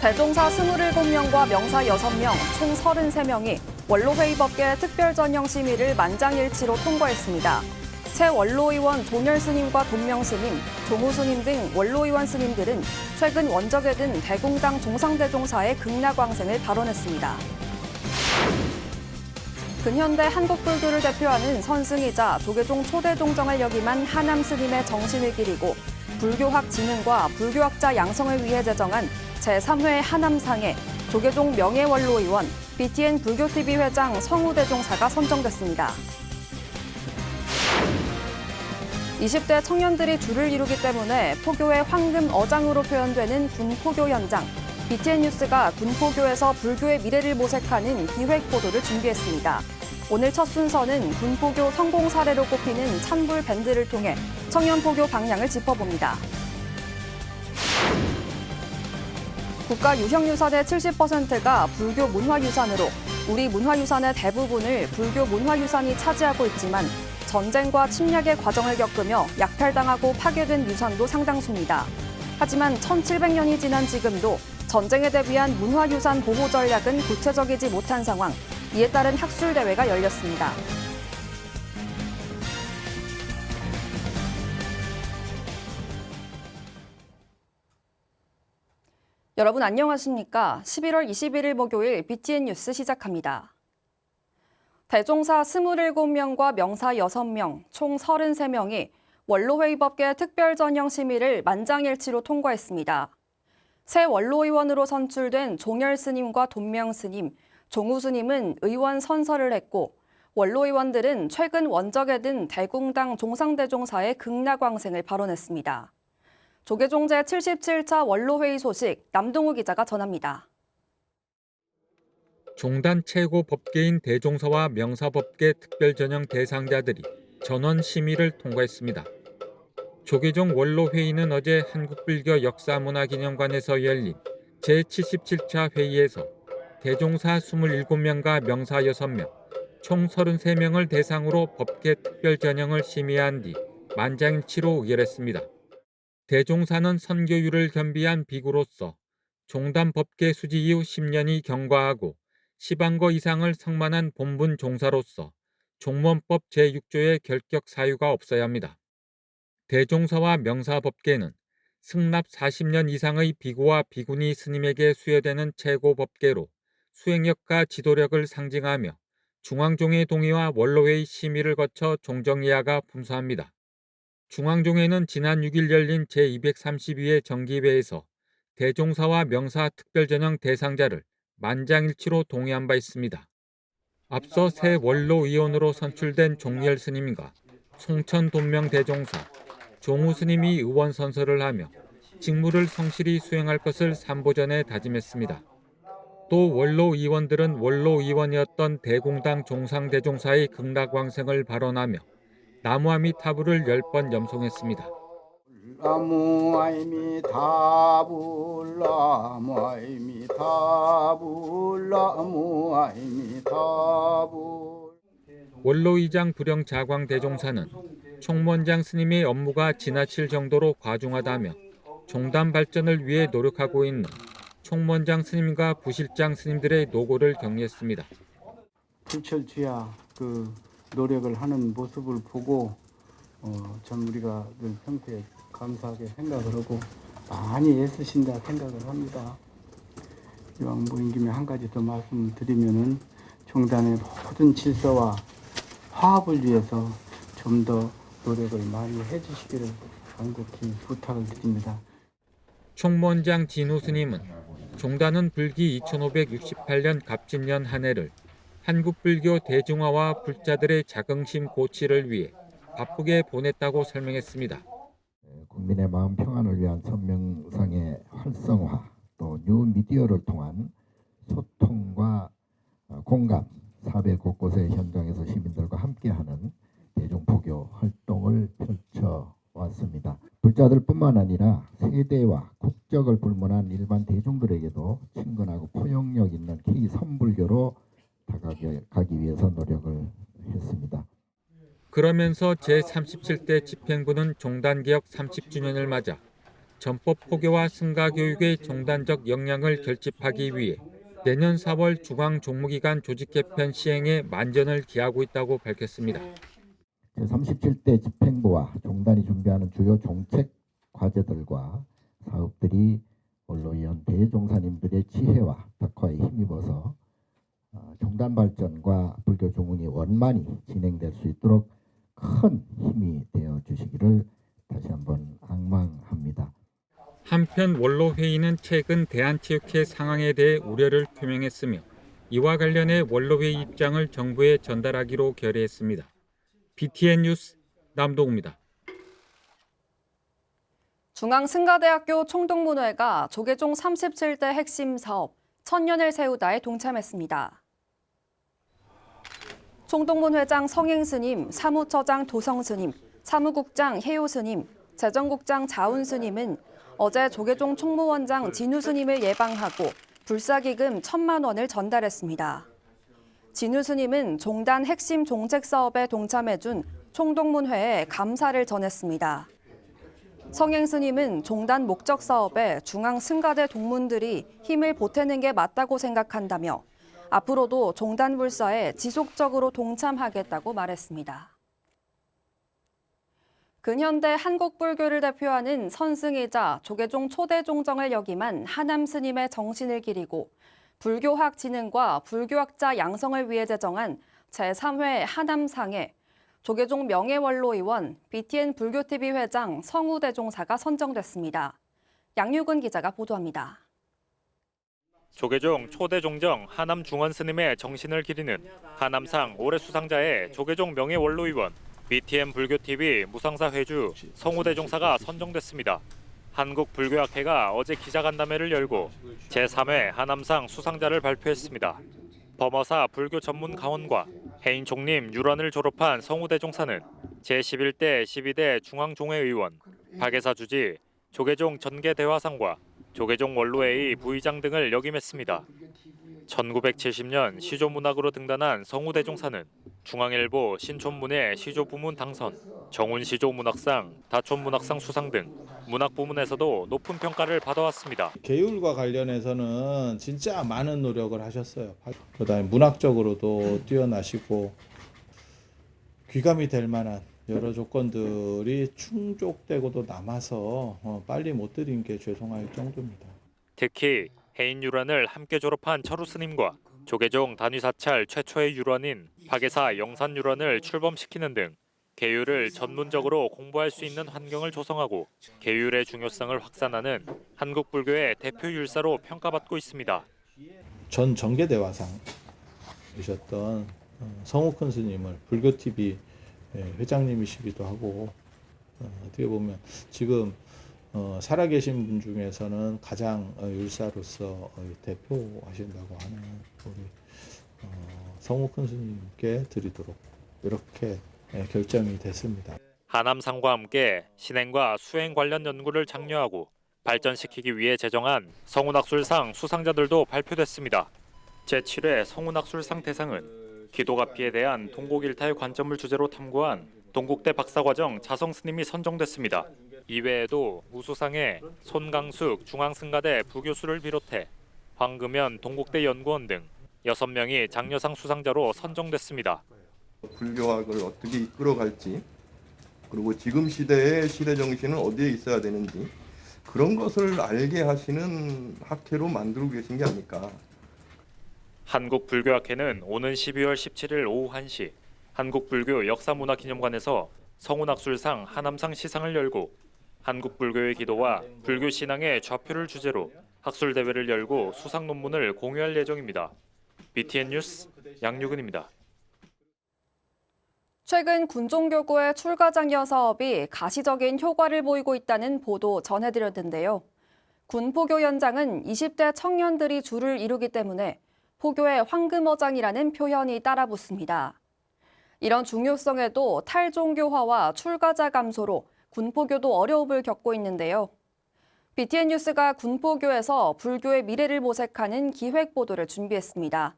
대종사 27명과 명사 6명, 총 33명이 원로회의법계 특별전형 심의를 만장일치로 통과했습니다. 새 원로의원 종열스님과 돈명스님, 종우스님 등 원로의원 스님들은 최근 원적에 든 대공당 종상대종사의 극락왕생을 발언했습니다. 근현대 한국불교를 대표하는 선승이자 조계종 초대종정을 역임한 하남 스님의 정신을 기리고 불교학 진흥과 불교학자 양성을 위해 제정한 제3회 하남상에 조계종 명예원로의원, BTN 불교TV 회장 성우대종사가 선정됐습니다. 20대 청년들이 줄을 이루기 때문에 포교의 황금 어장으로 표현되는 군포교 현장. BTN 뉴스가 군포교에서 불교의 미래를 모색하는 기획 보도를 준비했습니다. 오늘 첫 순서는 군포교 성공 사례로 꼽히는 찬불 밴드를 통해 청년포교 방향을 짚어봅니다. 국가 유형유산의 70%가 불교 문화유산으로 우리 문화유산의 대부분을 불교 문화유산이 차지하고 있지만 전쟁과 침략의 과정을 겪으며 약탈당하고 파괴된 유산도 상당수입니다. 하지만 1700년이 지난 지금도 전쟁에 대비한 문화유산 보호 전략은 구체적이지 못한 상황, 이에 따른 학술대회가 열렸습니다. 여러분 안녕하십니까? 11월 21일 목요일 BTN 뉴스 시작합니다. 대종사 27명과 명사 6명, 총 33명이 원로회의법계 특별전형 심의를 만장일치로 통과했습니다. 새 원로의원으로 선출된 종열스님과 돈명스님, 종우스님은 의원 선서를 했고 원로의원들은 최근 원적에 든 대공당 종상대종사의 극락왕생을 발언했습니다. 조계종 제77차 원로회의 소식 남동우 기자가 전합니다. 종단 최고 법계인 대종사와 명사법계 특별전형 대상자들이 전원 심의를 통과했습니다. 조계종 원로회의는 어제 한국불교 역사문화기념관에서 열린 제77차 회의에서 대종사 27명과 명사 6명, 총 33명을 대상으로 법계 특별전형을 심의한 뒤 만장일치로 의결했습니다. 대종사는 선교율을 겸비한 비구로서 종단 법계 수지 이후 10년이 경과하고 시방거 이상을 성만한 본분 종사로서 종문법 제6조의 결격 사유가 없어야 합니다. 대종사와 명사법계는 승납 40년 이상의 비구와 비구니 스님에게 수여되는 최고 법계로 수행력과 지도력을 상징하며 중앙종의 동의와 원로회의 심의를 거쳐 종정이하가 품수합니다. 중앙종회는 지난 6일 열린 제232회 정기회에서 대종사와 명사 특별전형 대상자를 만장일치로 동의한 바 있습니다. 앞서 새 원로의원으로 선출된 종열스님과 송천 돈명 대종사, 종우스님이 의원 선서를 하며 직무를 성실히 수행할 것을 삼보전에 다짐했습니다. 또 원로의원들은 원로의원이었던 대공당 종상대종사의 극락왕생을 발언하며 나무아미타불을 10번 염송했습니다. 나무아미타불 나무아미타불 나무아미타불. 원로의장 불영자광 대종사는 총무원장 스님의 업무가 지나칠 정도로 과중하다며 종단 발전을 위해 노력하고 있는 총무원장 스님과 부실장 스님들의 노고를 격려했습니다. 불철주야 그 노력을 하는 모습을 보고 참 우리가 늘 평소에 감사하게 생각을 하고 많이 애쓰신다 생각을 합니다. 이왕 모인 김에 한 가지 더 말씀드리면은 종단의 모든 질서와 화합을 위해서 좀 더 노력을 많이 해주시기를 간곡히 부탁을 드립니다. 총무원장 진우 스님은 종단은 불기 2568년 갑진년 한 해를 한국불교 대중화와 불자들의 자긍심 고취를 위해 바쁘게 보냈다고 설명했습니다. 국민의 마음 평안을 위한 선명상의 활성화, 또 뉴미디어를 통한 소통과 공감, 사회 곳곳의 현장에서 시민들과 함께하는 대중포교 활동을 펼쳐왔습니다. 불자들뿐만 아니라 세대와 국적을 불문한 일반 대중들에게도 친근하고 포용력 있는 K3불교로 다가가기 위해서 노력을 했습니다. 그러면서 제37대 집행부는 종단개혁 30주년을 맞아 전법 포교와 승가 교육의 종단적 역량을 결집하기 위해 내년 4월 중앙 종무기관 조직 개편 시행에 만전을 기하고 있다고 밝혔습니다. 제37대 집행부와 종단이 준비하는 주요 정책 과제들과 사업들이 원로위원 대종사님들의 지혜와 덕화에 힘입어서 종단 발전과 불교 종응이 원만히 진행될 수 있도록 큰 힘이 되어 주시기를 다시 한번 악망합니다. 한편 원로회의는 최근 대한체육회 상황에 대해 우려를 표명했으며 이와 관련해 원로회의 입장을 정부에 전달하기로 결의했습니다. BTN 뉴스 남동우입니다. 중앙승가대학교 총동문회가 조계종 37대 핵심 사업 천년을 세우다에 동참했습니다. 총동문회장 성행스님, 사무처장 도성스님, 사무국장 혜요스님, 재정국장 자운스님은 어제 조계종 총무원장 진우스님을 예방하고 불사기금 1,000만 원을 전달했습니다. 진우스님은 종단 핵심 종책 사업에 동참해준 총동문회에 감사를 전했습니다. 성행스님은 종단 목적 사업에 중앙승가대 동문들이 힘을 보태는 게 맞다고 생각한다며 앞으로도 종단 불사에 지속적으로 동참하겠다고 말했습니다. 근현대 한국불교를 대표하는 선승이자 조계종 초대 종정을 역임한 하남 스님의 정신을 기리고 불교학 진흥과 불교학자 양성을 위해 제정한 제3회 하남상에 조계종 명예원로의원, BTN 불교TV 회장 성우대종사가 선정됐습니다. 양유근 기자가 보도합니다. 조계종 초대종정 하남 중원 스님의 정신을 기리는 하남상 올해 수상자의 조계종 명예원로의원, BTN 불교TV 무상사 회주 성우대종사가 선정됐습니다. 한국불교학회가 어제 기자간담회를 열고 제3회 하남상 수상자를 발표했습니다. 범어사 불교 전문 강원과 해인 총림 유란을 졸업한 성우대종사는 제11대 12대 중앙종회의원, 박예사 주지, 조계종 전계대화상과 조계종 원로회의 부의장 등을 역임했습니다. 1970년 시조문학으로 등단한 성우대종사는 중앙일보 신촌문예 시조부문 당선, 정운시조문학상, 다촌문학상 수상 등 문학 부문에서도 높은 평가를 받아왔습니다. 계율과 관련해서는 진짜 많은 노력을 하셨어요. 그다음에 문학적으로도 뛰어나시고 귀감이 될 만한 여러 조건들이 충족되고도 남아서 빨리 못 드린 게 죄송할 정도입니다. 특히 해인 유란을 함께 졸업한 철우 스님과 조계종 단위사찰 최초의 유란인 박예사 영산 유란을 출범시키는 등 계율을 전문적으로 공부할 수 있는 환경을 조성하고 계율의 중요성을 확산하는 한국 불교의 대표 율사로 평가받고 있습니다. 전 정계대화상이셨던 성욱큰 스님을 불교TV 회장님이시기도 하고 어떻게 보면 지금 살아계신 분 중에서는 가장 율사로서 대표하신다고 하는 우리 성욱큰 스님께 드리도록 이렇게 결정이 됐습니다. 하남상과 함께 신행과 수행 관련 연구를 장려하고 발전시키기 위해 제정한 성운학술상 수상자들도 발표됐습니다. 제7회 성운학술상 대상은 기도가피에 대한 동국일타의 관점을 주제로 탐구한 동국대 박사과정 자성스님이 선정됐습니다. 이외에도 우수상에 손강숙 중앙승가대 부교수를 비롯해 황금연 동국대 연구원 등 6명이 장려상 수상자로 선정됐습니다. 불교학을 어떻게 이끌어갈지, 그리고 지금 시대의 시대 정신은 어디에 있어야 되는지 그런 것을 알게 하시는 학회로 만들고 계신 게 아닐까. 한국불교학회는 오는 12월 17일 오후 1시 한국불교 역사문화기념관에서 성운학술상 하남상 시상을 열고 한국불교의 기도와 불교신앙의 좌표를 주제로 학술대회를 열고 수상 논문을 공유할 예정입니다. BTN 뉴스 양유근입니다. 최근 군종교구의 출가장려 사업이 가시적인 효과를 보이고 있다는 보도 전해드렸는데요. 군포교 현장은 20대 청년들이 줄을 이루기 때문에 포교의 황금어장이라는 표현이 따라붙습니다. 이런 중요성에도 탈종교화와 출가자 감소로 군포교도 어려움을 겪고 있는데요. BTN 뉴스가 군포교에서 불교의 미래를 모색하는 기획 보도를 준비했습니다.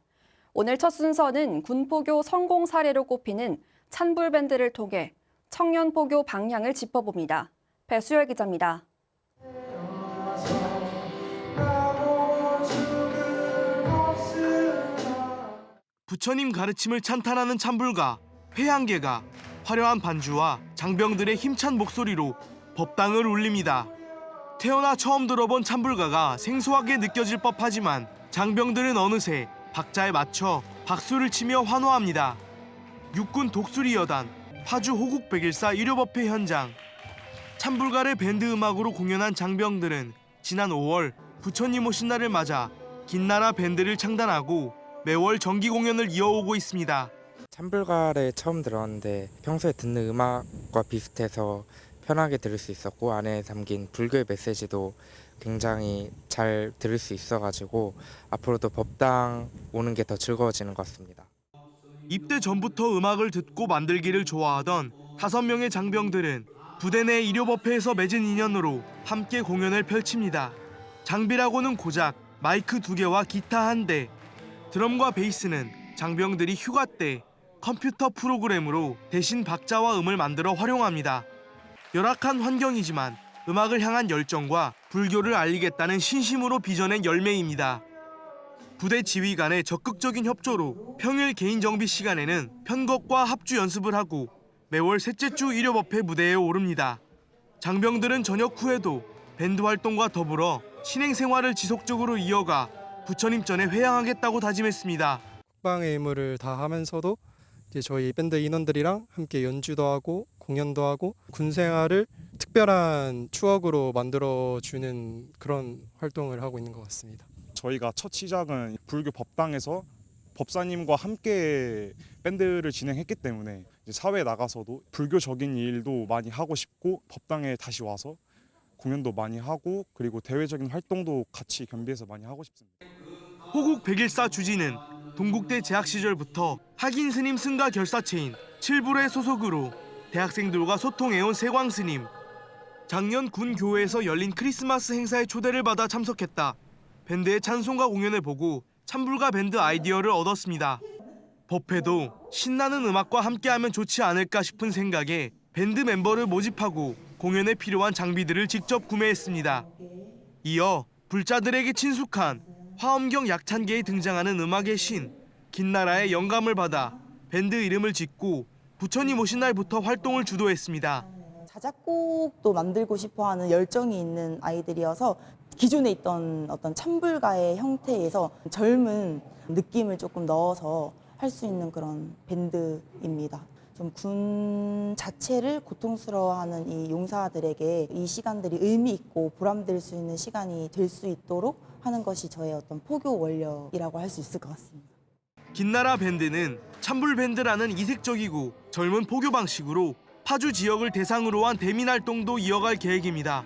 오늘 첫 순서는 군포교 성공 사례로 꼽히는 찬불밴드를 통해 청년 포교 방향을 짚어봅니다. 배수열 기자입니다. 부처님 가르침을 찬탄하는 찬불가, 회향계가 화려한 반주와 장병들의 힘찬 목소리로 법당을 울립니다. 태어나 처음 들어본 찬불가가 생소하게 느껴질 법하지만 장병들은 어느새 박자에 맞춰 박수를 치며 환호합니다. 육군 독수리 여단, 파주 호국 101사 의료법회 현장. 찬불가를 밴드 음악으로 공연한 장병들은 지난 5월 부처님 오신 날을 맞아 긴나라 밴드를 창단하고 매월 정기 공연을 이어오고 있습니다. 찬불가를 처음 들었는데 평소에 듣는 음악과 비슷해서 편하게 들을 수 있었고 안에 담긴 불교의 메시지도 굉장히 잘 들을 수 있어가지고 앞으로도 법당 오는 게 더 즐거워지는 것 같습니다. 입대 전부터 음악을 듣고 만들기를 좋아하던 5명의 장병들은 부대 내 의료법회에서 맺은 인연으로 함께 공연을 펼칩니다. 장비라고는 고작 마이크 2개와 기타 1대, 드럼과 베이스는 장병들이 휴가 때 컴퓨터 프로그램으로 대신 박자와 음을 만들어 활용합니다. 열악한 환경이지만 음악을 향한 열정과 불교를 알리겠다는 신심으로 빚어낸 열매입니다. 부대 지휘관의 적극적인 협조로 평일 개인 정비 시간에는 편곡과 합주 연습을 하고 매월 셋째 주 의료법회 무대에 오릅니다. 장병들은 저녁 후에도 밴드 활동과 더불어 신행 생활을 지속적으로 이어가 부처님 전에 회향하겠다고 다짐했습니다. 국방의 의무를 다하면서도 이제 저희 밴드 인원들이랑 함께 연주도 하고 공연도 하고 군 생활을 특별한 추억으로 만들어주는 그런 활동을 하고 있는 것 같습니다. 저희가 첫 시작은 불교 법당에서 법사님과 함께 밴드를 진행했기 때문에 이제 사회에 나가서도 불교적인 일도 많이 하고 싶고 법당에 다시 와서 공연도 많이 하고 그리고 대외적인 활동도 같이 겸비해서 많이 하고 싶습니다. 호국 101사 주지는 동국대 재학 시절부터 학인 스님 승가 결사체인 칠불의 소속으로 대학생들과 소통해온 세광 스님. 작년 군 교회에서 열린 크리스마스 행사에 초대를 받아 참석했다. 밴드의 찬송가 공연을 보고 찬불가 밴드 아이디어를 얻었습니다. 법회도 신나는 음악과 함께하면 좋지 않을까 싶은 생각에 밴드 멤버를 모집하고 공연에 필요한 장비들을 직접 구매했습니다. 이어 불자들에게 친숙한 화엄경 약찬계에 등장하는 음악의 신 긴나라의 영감을 받아 밴드 이름을 짓고 부처님 오신 날부터 활동을 주도했습니다. 자작곡도 만들고 싶어하는 열정이 있는 아이들이어서 기존에 있던 어떤 찬불가의 형태에서 젊은 느낌을 조금 넣어서 할 수 있는 그런 밴드입니다. 좀 군 자체를 고통스러워하는 이 용사들에게 이 시간들이 의미 있고 보람될 수 있는 시간이 될 수 있도록 하는 것이 저의 어떤 포교 원력이라고 할 수 있을 것 같습니다. 긴나라 밴드는 찬불 밴드라는 이색적이고 젊은 포교 방식으로 파주 지역을 대상으로 한 대민 활동도 이어갈 계획입니다.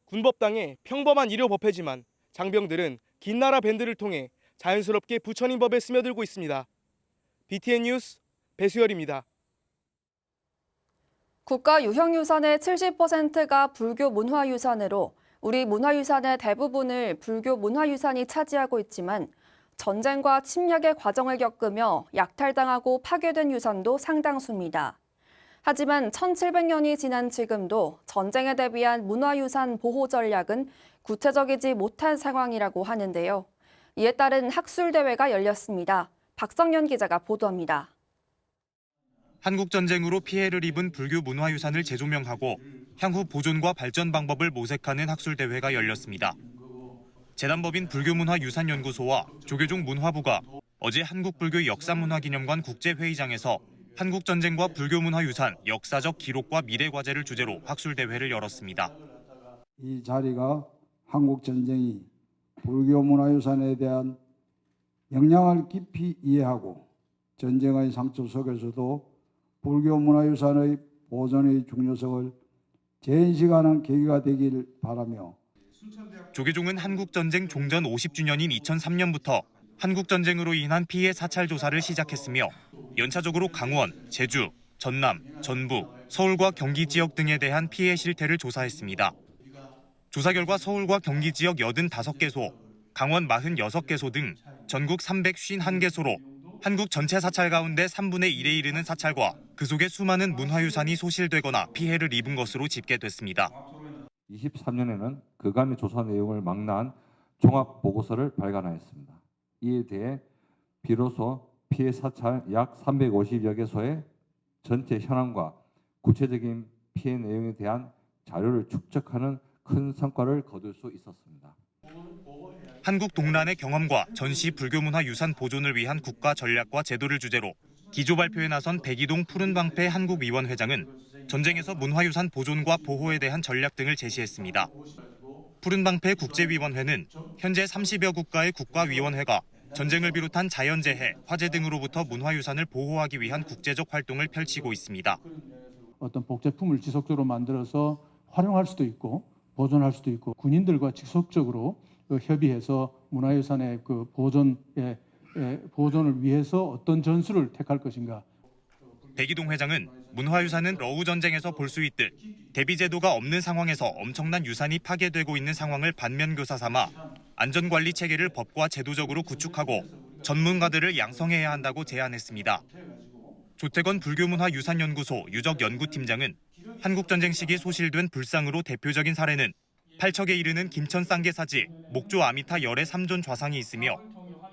군법당의 평범한 의료법회지만 장병들은 긴나라 밴드를 통해 자연스럽게 부처님 법에 스며들고 있습니다. BTN 뉴스 배수열입니다. 국가 유형유산의 70%가 불교 문화유산으로 우리 문화유산의 대부분을 불교 문화유산이 차지하고 있지만 전쟁과 침략의 과정을 겪으며 약탈당하고 파괴된 유산도 상당수입니다. 하지만 1700년이 지난 지금도 전쟁에 대비한 문화유산 보호 전략은 구체적이지 못한 상황이라고 하는데요. 이에 따른 학술대회가 열렸습니다. 박성현 기자가 보도합니다. 한국전쟁으로 피해를 입은 불교 문화유산을 재조명하고 향후 보존과 발전 방법을 모색하는 학술대회가 열렸습니다. 재단법인 불교문화유산연구소와 조계종 문화부가 어제 한국불교 역사문화기념관 국제회의장에서 한국전쟁과 불교문화유산 역사적 기록과 미래과제를 주제로 학술대회를 열었습니다. 이 자리가 한국전쟁이 불교문화유산에 대한 영향을 깊이 이해하고 전쟁의 상처 속에서도 불교문화유산의 보존의 중요성을 재인식하는 계기가 되길 바라며 조계종은 한국전쟁 종전 50주년인 2003년부터 한국전쟁으로 인한 피해 사찰 조사를 시작했으며 연차적으로 강원, 제주, 전남, 전북, 서울과 경기 지역 등에 대한 피해 실태를 조사했습니다. 조사 결과 서울과 경기 지역 85개소, 강원 46개소 등 전국 351개소로 한국 전체 사찰 가운데 3분의 1에 이르는 사찰과 그 속에 수많은 문화유산이 소실되거나 피해를 입은 것으로 집계됐습니다. 23년에는 그간의 조사 내용을 망라한 종합보고서를 발간하였습니다. 이에 대해 비로소 피해 사찰 약 350여 개소의 전체 현황과 구체적인 피해 내용에 대한 자료를 축적하는 큰 성과를 거둘 수 있었습니다. 한국 동란의 경험과 전시 불교문화 유산 보존을 위한 국가 전략과 제도를 주제로 기조 발표에 나선 백이동 푸른방패 한국위원 회장은 전쟁에서 문화유산 보존과 보호에 대한 전략 등을 제시했습니다. 푸른방패 국제위원회는 현재 30여 국가의 국가위원회가 전쟁을 비롯한 자연재해, 화재 등으로부터 문화유산을 보호하기 위한 국제적 활동을 펼치고 있습니다. 어떤 복제품을 지속적으로 만들어서 활용할 수도 있고 보존할 수도 있고 군인들과 지속적으로 협의해서 문화유산의 보존을 위해서 어떤 전술을 택할 것인가. 백이동 회장은 문화유산은 러우 전쟁에서 볼 수 있듯 대비제도가 없는 상황에서 엄청난 유산이 파괴되고 있는 상황을 반면교사 삼아 안전관리 체계를 법과 제도적으로 구축하고 전문가들을 양성해야 한다고 제안했습니다. 조태건 불교문화유산연구소 유적연구팀장은 한국전쟁 시기 소실된 불상으로 대표적인 사례는 8척에 이르는 김천 쌍계사지, 목조 아미타 열의 3존 좌상이 있으며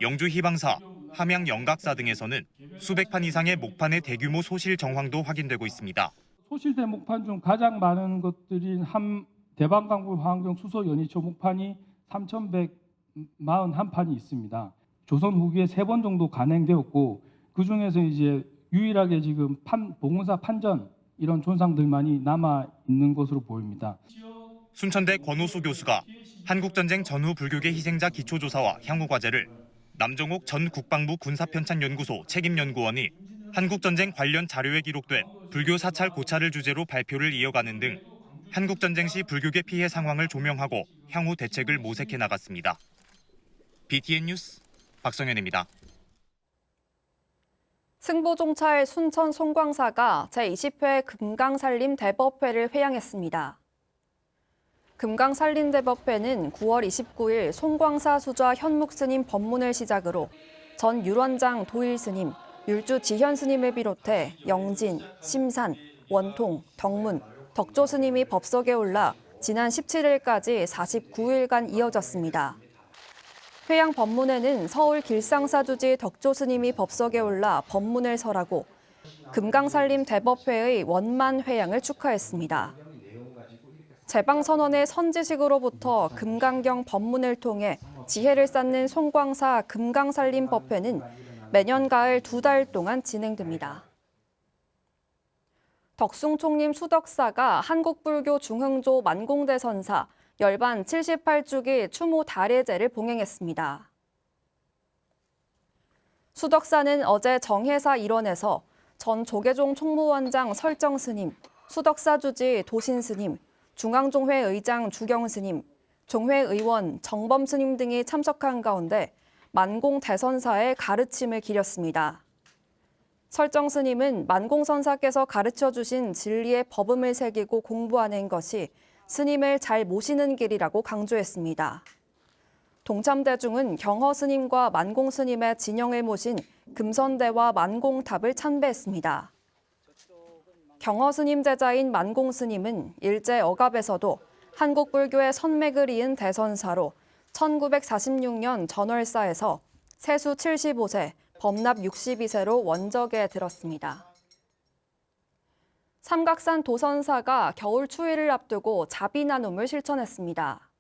영주 희방사, 함양 영각사 등에서는 수백 판 이상의 목판의 대규모 소실 정황도 확인되고 있습니다. 소실된 목판 중 가장 많은 것들인 대방강불 화환경 수소 연이초 목판이 3,141판이 있습니다. 조선 후기에 3번 정도 간행되었고 그 중에서 이제 유일하게 지금 봉은사 판전 이런 존상들만이 남아 있는 것으로 보입니다. 순천대 권오수 교수가 한국전쟁 전후 불교계 희생자 기초조사와 향후 과제를 남정옥 전 국방부 군사편찬연구소 책임연구원이 한국전쟁 관련 자료에 기록된 불교 사찰 고찰을 주제로 발표를 이어가는 등 한국전쟁 시 불교계 피해 상황을 조명하고 향후 대책을 모색해 나갔습니다. BTN 뉴스 박성현입니다. 승보종찰 순천 송광사가 제20회 금강산림 대법회를 회양했습니다. 금강산림대법회는 9월 29일 송광사 수좌 현묵스님 법문을 시작으로 전 율원장 도일스님, 율주 지현스님을 비롯해 영진, 심산, 원통, 덕문, 덕조스님이 법석에 올라 지난 17일까지 49일간 이어졌습니다. 회양 법문에는 서울 길상사주지 덕조스님이 법석에 올라 법문을 설하고 금강산림 대법회의 원만 회양을 축하했습니다. 제방선언의 선지식으로부터 금강경 법문을 통해 지혜를 쌓는 송광사 금강산림 법회는 매년 가을 2달 동안 진행됩니다. 덕숭총림 수덕사가 한국불교 중흥조 만공대선사 열반 78주기 추모 달예제를 봉행했습니다. 수덕사는 어제 정회사 일원에서 전 조계종 총무원장 설정스님, 수덕사주지 도신스님, 중앙종회 의장 주경스님, 종회의원 정범스님 등이 참석한 가운데 만공대선사의 가르침을 기렸습니다. 설정스님은 만공선사께서 가르쳐주신 진리의 법음을 새기고 공부하는 것이 스님을 잘 모시는 길이라고 강조했습니다. 동참대중은 경허스님과 만공스님의 진영을 모신 금선대와 만공탑을 참배했습니다. 경허스님 제자인 만공스님은 일제 억압에서도 한국불교의 선맥을 이은 대선사로 1946년 전월사에서 세수 75세, 법납 62세로 원적에 들었습니다. 삼각산 도선사가 겨울 추위를 앞두고 자비 나눔을 실천했습니다.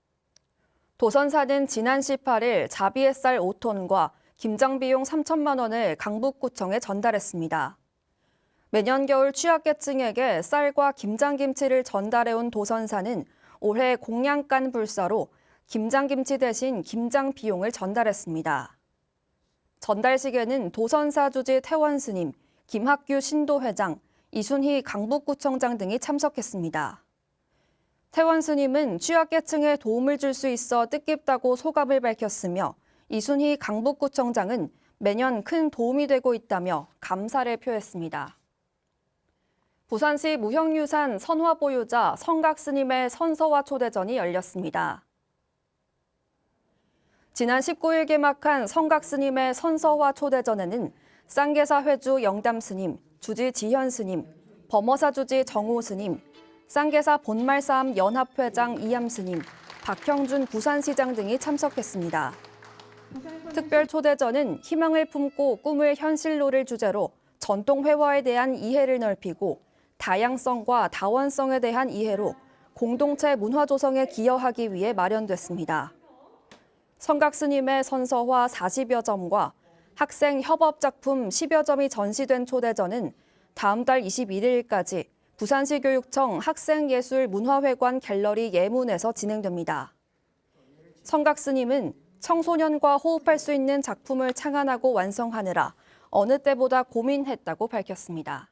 도선사는 지난 18일 자비의 쌀 5톤과 김장 비용 3천만 원을 강북구청에 전달했습니다. 매년 겨울 취약계층에게 쌀과 김장김치를 전달해온 도선사는 올해 공양간 불사로 김장김치 대신 김장 비용을 전달했습니다. 전달식에는 도선사 주지 태원스님, 김학규 신도회장, 이순희 강북구청장 등이 참석했습니다. 태원스님은 취약계층에 도움을 줄 수 있어 뜻깊다고 소감을 밝혔으며 이순희 강북구청장은 매년 큰 도움이 되고 있다며 감사를 표했습니다. 부산시 무형유산 선화 보유자 성각스님의 선서와 초대전이 열렸습니다. 지난 19일 개막한 성각스님의 선서화 초대전에는 쌍계사 회주 영담스님, 주지 지현스님, 범어사 주지 정호스님, 쌍계사 본말싸움 연합회장 이암스님, 박형준 부산시장 등이 참석했습니다. 특별 초대전은 희망을 품고 꿈을 현실로를 주제로 전통 회화에 대한 이해를 넓히고 다양성과 다원성에 대한 이해로 공동체 문화 조성에 기여하기 위해 마련됐습니다. 성각 스님의 선서화 40여 점과 학생 협업 작품 10여 점이 전시된 초대전은 다음 달 21일까지 부산시 교육청 학생예술문화회관 갤러리 예문에서 진행됩니다. 성각 스님은 청소년과 호흡할 수 있는 작품을 창안하고 완성하느라 어느 때보다 고민했다고 밝혔습니다.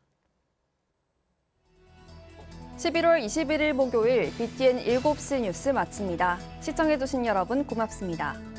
11월 21일 목요일 BTN 7시 뉴스 마칩니다. 시청해주신 여러분 고맙습니다.